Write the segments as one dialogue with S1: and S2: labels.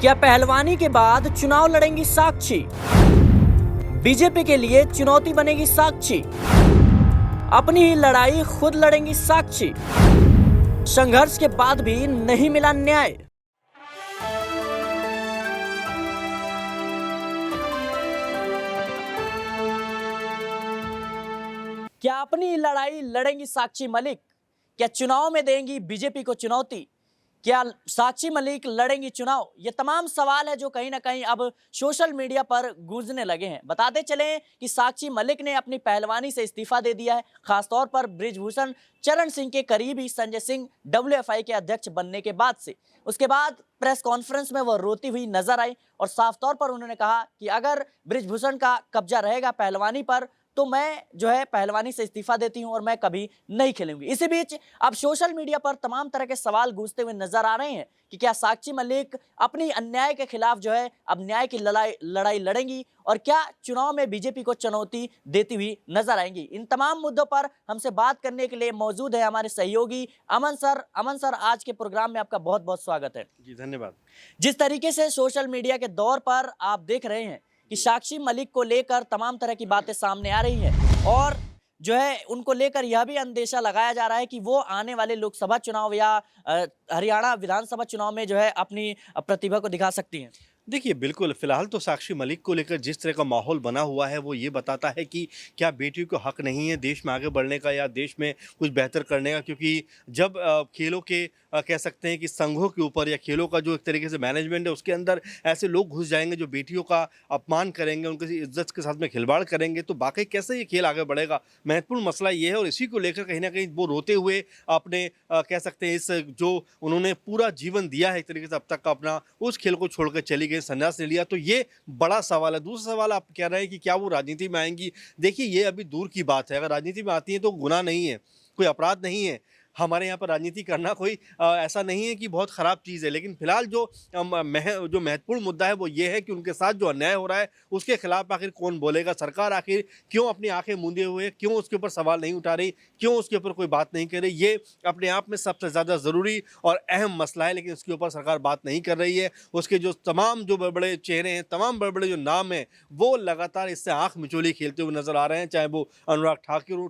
S1: क्या पहलवानी के बाद चुनाव लड़ेंगी साक्षी? बीजेपी के लिए चुनौती बनेगी साक्षी। अपनी ही लड़ाई खुद लड़ेंगी साक्षी। संघर्ष के बाद भी नहीं मिला न्याय। क्या अपनी ही लड़ाई लड़ेंगी साक्षी मलिक? क्या चुनाव में देंगी बीजेपी को चुनौती? क्या साक्षी मलिक लड़ेंगी चुनाव? ये तमाम सवाल है जो कहीं ना कहीं अब सोशल मीडिया पर गूंजने लगे हैं। बताते चलें कि साक्षी मलिक ने अपनी पहलवानी से इस्तीफा दे दिया है। खासतौर पर बृजभूषण चरण सिंह के करीबी संजय सिंह डब्ल्यूएफआई के अध्यक्ष बनने के बाद से उसके बाद प्रेस कॉन्फ्रेंस में वह रोती हुई नजर आई और साफ तौर पर उन्होंने कहा कि अगर बृजभूषण का कब्जा रहेगा पहलवानी पर तो मैं जो है पहलवानी से इस्तीफा देती हूं और मैं कभी नहीं खेलूंगी। इसी बीच अब सोशल मीडिया पर तमाम तरह के सवाल गूंजते हुए नजर आ रहे हैं कि क्या साक्षी मलिक अपनी अन्याय के खिलाफ जो है अब न्याय की लड़ाई लड़ेंगी और क्या चुनाव में बीजेपी को चुनौती देती हुई नजर आएंगी। इन तमाम मुद्दों पर हमसे बात करने के लिए मौजूद है हमारे सहयोगी अमन सर। अमन सर, आज के प्रोग्राम में आपका बहुत बहुत स्वागत है।
S2: जी धन्यवाद।
S1: जिस तरीके से सोशल मीडिया के दौर पर आप देख रहे हैं कि साक्षी मलिक को लेकर तमाम तरह की बातें सामने आ रही हैं और जो है उनको लेकर यह भी अंदेशा लगाया जा रहा है कि वो आने वाले लोकसभा चुनाव या हरियाणा विधानसभा चुनाव में जो है अपनी प्रतिभा को दिखा सकती हैं।
S2: देखिए बिल्कुल, फ़िलहाल तो साक्षी मलिक को लेकर जिस तरह का माहौल बना हुआ है वो ये बताता है कि क्या बेटियों को हक नहीं है देश में आगे बढ़ने का या देश में कुछ बेहतर करने का। क्योंकि जब खेलों के कह सकते हैं कि संघों के ऊपर या खेलों का जो एक तरीके से मैनेजमेंट है उसके अंदर ऐसे लोग घुस जाएंगे जो बेटियों का अपमान करेंगे, उनकी इज्जत के साथ में खिलवाड़ करेंगे, तो वाकई कैसे ये खेल आगे बढ़ेगा। महत्वपूर्ण मसला ये है और इसी को लेकर कहीं ना कहीं वो रोते हुए अपने कह सकते हैं इस जो उन्होंने पूरा जीवन दिया है एक तरीके से अब तक का अपना, उस खेल को छोड़कर चली गई, संन्यास ले लिया। तो ये बड़ा सवाल है। दूसरा सवाल आप कह रहे हैं कि क्या वो राजनीति में आएंगी। देखिए ये अभी दूर की बात है। अगर राजनीति में आती है तो गुनाह नहीं है, कोई अपराध नहीं है। हमारे यहाँ पर राजनीति करना कोई ऐसा नहीं है कि बहुत ख़राब चीज़ है। लेकिन फिलहाल जो महत्वपूर्ण मुद्दा है वो ये है कि उनके साथ जो अन्याय हो रहा है उसके खिलाफ आखिर कौन बोलेगा। सरकार आखिर क्यों अपनी आंखें मूंदे हुए, क्यों उसके ऊपर सवाल नहीं उठा रही, क्यों उसके ऊपर कोई बात नहीं कर रही। ये अपने आप में सबसे ज़्यादा ज़रूरी और अहम मसला है, लेकिन उसके ऊपर सरकार बात नहीं कर रही है। उसके जो तमाम जो बड़े बड़े चेहरे हैं, तमाम बड़े बड़े जो नाम हैं, वो लगातार इससे आँख मिचौली खेलते हुए नज़र आ रहे हैं। चाहे वो अनुराग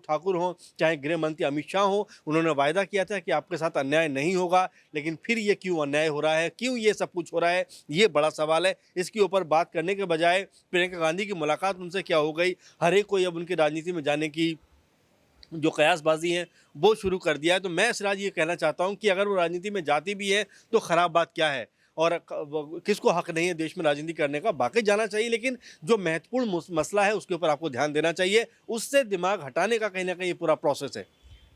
S2: ठाकुर हों, चाहे गृह मंत्री अमित शाह हों। उन्होंने वायदा किया था कि आपके साथ अन्याय नहीं होगा, लेकिन फिर ये क्यों अन्याय हो रहा है, क्यों ये सब कुछ हो रहा है, ये बड़ा सवाल है। इसके ऊपर बात करने के बजाय प्रियंका गांधी की मुलाकात उनसे क्या हो गई, हर एक कोई अब उनकी राजनीति में जाने की जो कयासबाजी है वो शुरू कर दिया है। तो मैं सिराज ये कहना चाहता हूँ कि अगर वो राजनीति में जाती भी है तो ख़राब बात क्या है और किसको हक नहीं है देश में राजनीति करने का। बाकी जाना चाहिए, लेकिन जो महत्वपूर्ण मसला है उसके ऊपर आपको ध्यान देना चाहिए। उससे दिमाग हटाने का कहीं ना कहीं पूरा प्रोसेस है।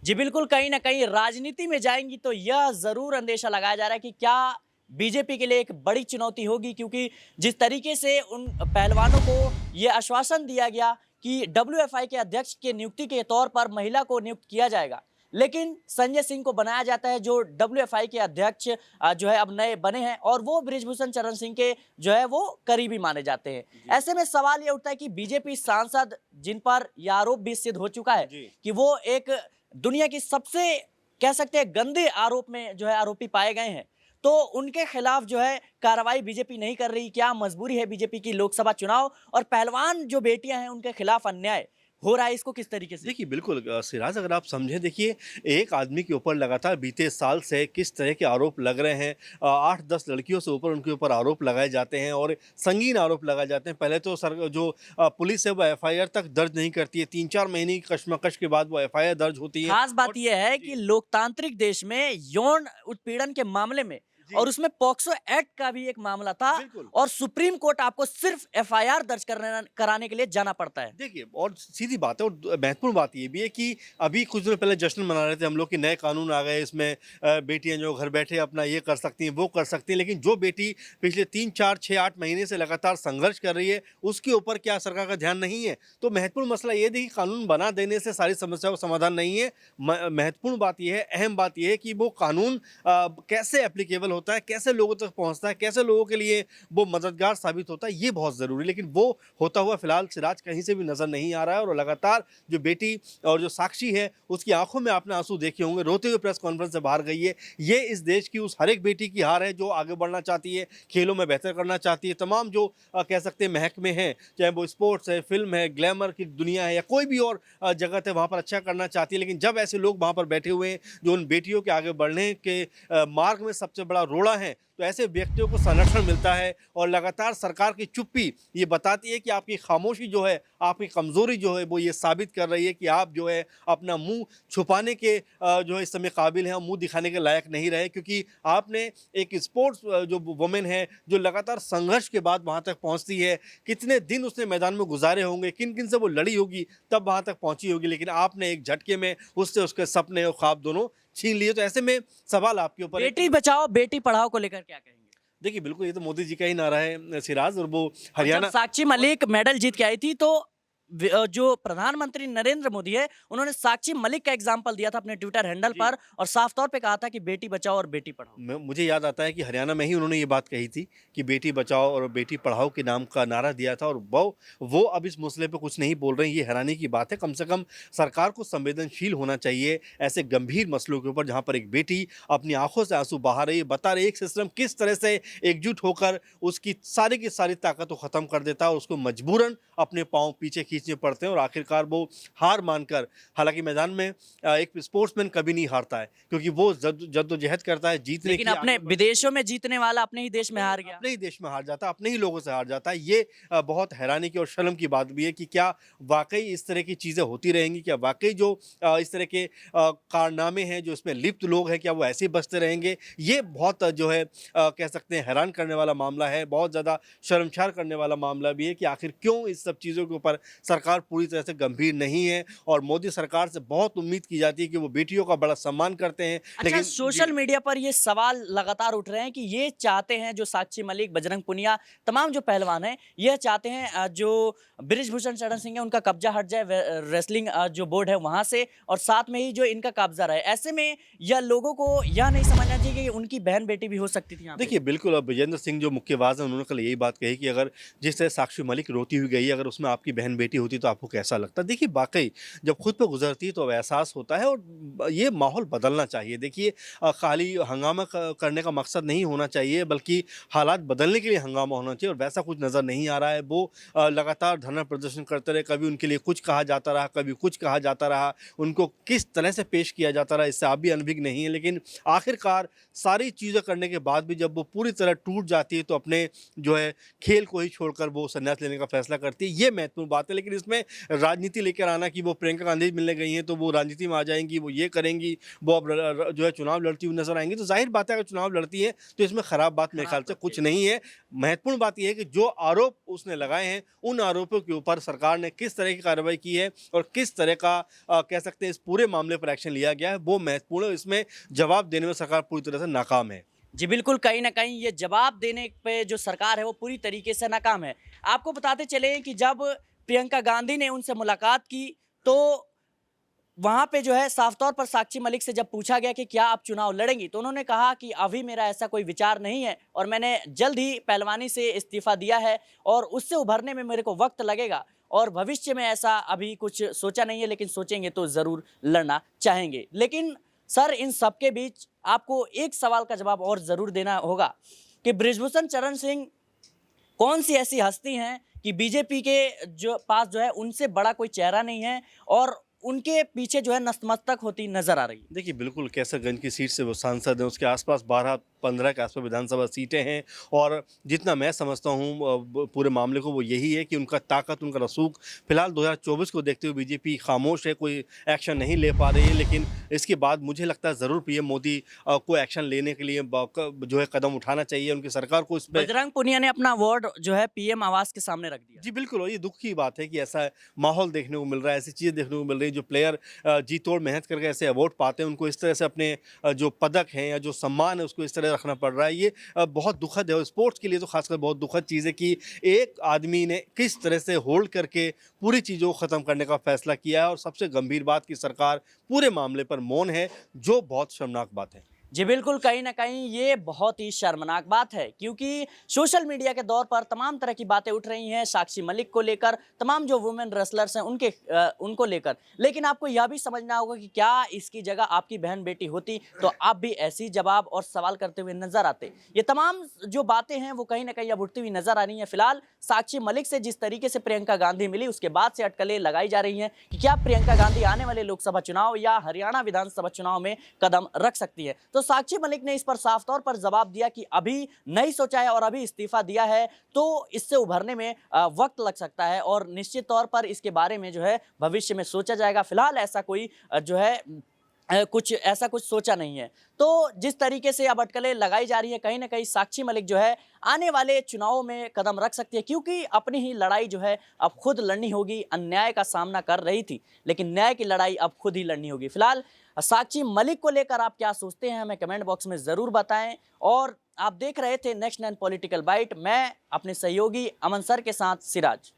S1: जी बिल्कुल, कहीं ना कहीं राजनीति में जाएंगी तो यह जरूर अंदेशा लगाया जा रहा है कि क्या बीजेपी के लिए एक बड़ी चुनौती होगी, क्योंकि जिस तरीके से उन पहलवानों को यह आश्वासन दिया गया कि डब्ल्यूएफआई के अध्यक्ष के नियुक्ति के तौर पर महिला को नियुक्त किया जाएगा, लेकिन संजय सिंह को बनाया जाता है जो डब्ल्यूएफआई के अध्यक्ष जो है अब नए बने हैं और वो बृजभूषण चरण सिंह के जो है वो करीबी माने जाते हैं। ऐसे में सवाल ये उठता है कि बीजेपी सांसद जिन पर यह आरोप भी सिद्ध हो चुका है कि वो एक दुनिया की सबसे कह सकते हैं गंदे आरोप में जो है आरोपी पाए गए हैं, तो उनके खिलाफ जो है कार्रवाई बीजेपी नहीं कर रही। क्या मजबूरी है बीजेपी की? लोकसभा चुनाव और पहलवान जो बेटियां हैं उनके खिलाफ अन्याय हो रहा है, इसको किस तरीके से?
S2: देखिए बिल्कुल सिराज, अगर आप समझें, देखिए एक आदमी के ऊपर लगातार बीते साल से किस तरह के आरोप लग रहे हैं। 8-10 लड़कियों से ऊपर उनके ऊपर आरोप लगाए जाते हैं और संगीन आरोप लगाए जाते हैं। पहले तो जो पुलिस है वो एफआईआर तक दर्ज नहीं करती है। 3-4 महीने की कश्मकश के बाद वो एफआईआर दर्ज होती है।
S1: खास बात यह है कि लोकतांत्रिक देश में यौन उत्पीड़न के मामले में और उसमें पॉक्सो एक्ट का भी एक मामला था और सुप्रीम कोर्ट आपको सिर्फ एफआईआर दर्ज कराने के लिए जाना पड़ता है।
S2: देखिए और सीधी बात है और महत्वपूर्ण बात ये भी है कि अभी कुछ दिन पहले जश्न मना रहे थे हम लोग कि नए कानून आ गए, इसमें बेटियां जो घर बैठे अपना ये कर सकती हैं, वो कर सकती हैं। लेकिन जो बेटी पिछले 3-4-6-8 महीने से लगातार संघर्ष कर रही है उसके ऊपर क्या सरकार का ध्यान नहीं है। तो महत्वपूर्ण मसला ये है कि कानून बना देने से सारी समस्याओं का समाधान नहीं है। महत्वपूर्ण बात यह है, अहम बात यह है कि वो कानून कैसे एप्लीकेबल होता है, कैसे लोगों तक पहुँचता है, कैसे लोगों के लिए वो मददगार साबित होता है, ये बहुत ज़रूरी है। लेकिन वो होता हुआ फ़िलहाल सिराज कहीं से भी नज़र नहीं आ रहा है और लगातार जो बेटी और जो साक्षी है, उसकी आँखों में आपने आँसू देखे होंगे, रोते हुए प्रेस कॉन्फ्रेंस से बाहर गई है। ये इस देश की उस हर एक बेटी की हार है जो आगे बढ़ना चाहती है, खेलों में बेहतर करना चाहती है। तमाम जो कह सकते हैं महकमे हैं, चाहे वो स्पोर्ट्स है, फ़िल्म है, ग्लैमर की दुनिया है या कोई भी और जगत है, वहाँ पर अच्छा करना चाहती है। लेकिन जब ऐसे लोग वहाँ पर बैठे हुए हैं, जो उन बेटियों के आगे बढ़ने के मार्ग में सबसे बड़ा रोड़ा है, तो ऐसे व्यक्तियों को संरक्षण मिलता है और लगातार सरकार की चुप्पी ये बताती है कि आपकी खामोशी जो है, आपकी कमज़ोरी जो है, वो ये साबित कर रही है कि आप जो है अपना मुँह छुपाने के जो है इस समय काबिल हैं और मुँह दिखाने के लायक नहीं रहे, क्योंकि आपने एक स्पोर्ट्स जो वुमेन है, जो लगातार संघर्ष के बाद वहाँ तक पहुँचती है, कितने दिन उसने मैदान में गुज़ारे होंगे, किन-किन से वो लड़ी होगी, तब वहाँ तक पहुँची होगी, लेकिन आपने एक झटके में उससे उसके सपने और ख्वाब दोनों छीन लिए। तो ऐसे में सवाल आपके ऊपर है।
S1: बेटी बचाओ बेटी पढ़ाओ को लेकर क्या कहेंगे?
S2: देखिए, बिल्कुल ये तो मोदी जी का ही नारा है सिराज, और वो
S1: और जब
S2: हरियाणा
S1: साक्षी मलिक मेडल जीत के आई थी तो जो प्रधानमंत्री नरेंद्र मोदी है उन्होंने साक्षी मलिक का एग्जाम्पल दिया था अपने ट्विटर हैंडल
S2: जी।
S1: पर और साफ तौर पे कहा था कि बेटी बचाओ और बेटी पढ़ाओ।
S2: मुझे याद आता है कि हरियाणा में ही उन्होंने ये बात कही थी कि बेटी बचाओ और बेटी पढ़ाओ के नाम का नारा दिया था, और वो अब इस मसले पे कुछ नहीं बोल रहे हैं। ये हैरानी की बात है। कम से कम सरकार को संवेदनशील होना चाहिए ऐसे गंभीर मसलों के ऊपर, जहाँ पर एक बेटी अपनी आंखों से आंसू बहा रही है, बता रही है एक सिस्टम किस तरह से एकजुट होकर उसकी सारी की सारी ताकत को ख़त्म कर देता है और उसको मजबूरन अपने पाँव पीछे खींचने पड़ते हैं और आखिरकार वो हार मानकर, हालांकि मैदान में एक स्पोर्ट्समैन कभी नहीं हारता है, क्योंकि वो जद्दोजहद करता है जीतने
S1: लेकिन
S2: की,
S1: अपने
S2: आगे बढ़ने की।
S1: विदेशों में जीतने वाला अपने ही देश में हार गया।
S2: अपने ही देश में हार जाता है, अपने ही लोगों से हार जाता है। ये बहुत हैरानी की और शर्म की बात भी है कि क्या वाक़ई इस तरह की चीज़ें होती रहेंगी? क्या वाक़ई जो इस तरह के कारनामे हैं, जो इसमें लिप्त लोग हैं, क्या वो ऐसे ही बचते रहेंगे? ये बहुत जो है कह सकते हैं हैरान करने वाला मामला है, बहुत ज़्यादा शर्मसार करने वाला मामला भी है कि आखिर क्यों इस सब चीज़ों के ऊपर सरकार पूरी तरह से गंभीर नहीं है। और मोदी सरकार से बहुत उम्मीद की जाती है कि वो बेटियों का बड़ा सम्मान करते हैं।
S1: अच्छा,
S2: लेकिन
S1: सोशल मीडिया पर ये सवाल लगातार उठ रहे हैं कि ये चाहते हैं जो साक्षी मलिक, बजरंग पुनिया, तमाम जो पहलवान हैं, यह चाहते हैं जो बृजभूषण शरण सिंह है उनका कब्जा हट जाए रेसलिंग जो बोर्ड है वहां से, और साथ में ही जो इनका कब्जा रहे। ऐसे में यह लोगों को यह नहीं समझना चाहिए कि उनकी बहन बेटी भी हो सकती थी यहाँ पे।
S2: देखिए, बिल्कुल, अब विजेंद्र सिंह जो मुक्केबाज़ हैं, उन्होंने कल यही बात कही कि अगर जिस तरह साक्षी मलिक रोती हुई गई, अगर उसमें आपकी बहन-बेटी होती तो आपको कैसा लगता? देखिए, वाक़ई जब खुद पे गुज़रती है तो अब एहसास होता है, और ये माहौल बदलना चाहिए। देखिए, खाली हंगामा करने का मकसद नहीं होना चाहिए, बल्कि हालात बदलने के लिए हंगामा होना चाहिए, और वैसा कुछ नज़र नहीं आ रहा है। वो लगातार धरना प्रदर्शन करते रहे, कभी उनके लिए कुछ कहा जाता रहा, कभी कुछ कहा जाता रहा, उनको किस तरह से पेश किया जाता रहा, इससे आप भी अनभिज्ञ नहीं है। लेकिन आखिरकार सारी चीज़ें करने के बाद भी जब वो पूरी तरह टूट जाती है, तो अपने जो है खेल को ही छोड़कर वो संन्यास लेने का फैसला करती है। ये महत्वपूर्ण बात है। लेकिन इसमें राजनीति लेकर आना कि वो प्रियंका गांधी मिलने गई हैं तो वो राजनीति में आ जाएँगी, वो ये करेंगी, वो अब जो है चुनाव लड़ती हुई नज़र आएँगी, तो ज़ाहिर बात है अगर चुनाव लड़ती हैं तो इसमें ख़राब बात मेरे ख्याल से कुछ नहीं है। महत्वपूर्ण बात ये है कि जो आरोप उसने लगाए हैं, उन आरोपों के ऊपर सरकार ने किस तरह की कार्रवाई की है और किस तरह का कह सकते हैं इस पूरे मामले पर एक्शन लिया गया है, वो महत्वपूर्ण है। इसमें जवाब देने में सरकार पूरी तरह से नाकाम है।
S1: जी बिल्कुल, कहीं न कहीं ये जवाब देने पे जो सरकार है वो पूरी तरीके से नाकाम है। आपको बताते चले कि जब प्रियंका गांधी ने उनसे मुलाकात की तो वहाँ पे जो है साफ तौर पर साक्षी मलिक से जब पूछा गया कि क्या आप चुनाव लड़ेंगी, तो उन्होंने कहा कि अभी मेरा ऐसा कोई विचार नहीं है और मैंने जल्द ही पहलवानी से इस्तीफ़ा दिया है और उससे उभरने में मेरे को वक्त लगेगा और भविष्य में ऐसा अभी कुछ सोचा नहीं है, लेकिन सोचेंगे तो ज़रूर लड़ना चाहेंगे। लेकिन सर, इन सब के बीच आपको एक सवाल का जवाब और ज़रूर देना होगा कि बृजभूषण शरण सिंह कौन सी ऐसी हस्ती हैं कि बीजेपी के जो पास जो है उनसे बड़ा कोई चेहरा नहीं है और उनके पीछे जो है नतमस्तक होती नजर आ रही है।
S2: देखिए, बिल्कुल कैसरगंज की सीट से वो सांसद हैं, उसके आसपास 12-15 के आसपास विधानसभा सीटें हैं, और जितना मैं समझता हूँ पूरे मामले को, वो यही है कि उनका ताकत, उनका रसूख फिलहाल 2024 को देखते हुए बीजेपी खामोश है, कोई एक्शन नहीं ले पा रही है। लेकिन इसके बाद मुझे लगता है ज़रूर पीएम मोदी को एक्शन लेने के लिए जो है कदम उठाना चाहिए, उनकी सरकार को इस पर।
S1: बजरंग पुनिया ने अपना अवार्ड जो है पीएम आवास के सामने रख दिया।
S2: जी बिल्कुल, और ये दुख की बात है कि ऐसा माहौल देखने को मिल रहा है, ऐसी चीज़ें देखने को मिल रही है। जो प्लेयर जी तोड़ मेहनत करके ऐसे अवार्ड पाते हैं, उनको इस तरह से अपने जो पदक हैं या जो सम्मान है उसको इस तरह रखना पड़ रहा है। ये बहुत दुखद है, और स्पोर्ट्स के लिए तो खासकर बहुत दुखद चीज़ है कि एक आदमी ने किस तरह से होल्ड करके पूरी चीज़ों को ख़त्म करने का फैसला किया है, और सबसे गंभीर बात कि सरकार पूरे मामले पर मौन है, जो बहुत शर्मनाक बात है।
S1: जी बिल्कुल, कहीं न कहीं ये बहुत ही शर्मनाक बात है क्योंकि सोशल मीडिया के दौर पर तमाम तरह की बातें उठ रही हैं साक्षी मलिक को लेकर, तमाम जो वुमेन रेसलर्स हैं उनको लेकर। लेकिन आपको यह भी समझना होगा कि क्या इसकी जगह आपकी बहन-बेटी होती तो आप भी ऐसे ही जवाब और सवाल करते हुए नज़र आते। ये तमाम जो बातें हैं वो कहीं न कहीं अब उठती हुई नज़र आ रही हैं। फिलहाल साक्षी मलिक से जिस तरीके से प्रियंका गांधी मिली उसके बाद से अटकलें लगाई जा रही हैं कि क्या प्रियंका गांधी आने वाले लोकसभा चुनाव या हरियाणा विधानसभा चुनाव में कदम रख सकती है। तो साक्षी मलिक ने इस पर साफ तौर पर जवाब दिया कि अभी नहीं सोचा है और अभी इस्तीफा दिया है तो इससे उभरने में वक्त लग सकता है और निश्चित तौर पर इसके बारे में जो है भविष्य में सोचा जाएगा। फिलहाल ऐसा कोई जो है कुछ सोचा नहीं है। तो जिस तरीके से अब अटकलें लगाई जा रही है कहीं न कहीं साक्षी मलिक जो है आने वाले चुनावों में कदम रख सकती है क्योंकि अपनी ही लड़ाई जो है अब खुद लड़नी होगी। अन्याय का सामना कर रही थी लेकिन न्याय की लड़ाई अब खुद ही लड़नी होगी। फिलहाल साक्षी मलिक को लेकर आप क्या सोचते हैं हमें कमेंट बॉक्स में ज़रूर बताएं। और आप देख रहे थे नेक्स्ट 9 पॉलिटिकल बाइट, मैं अपने सहयोगी अमन सर के साथ सिराज।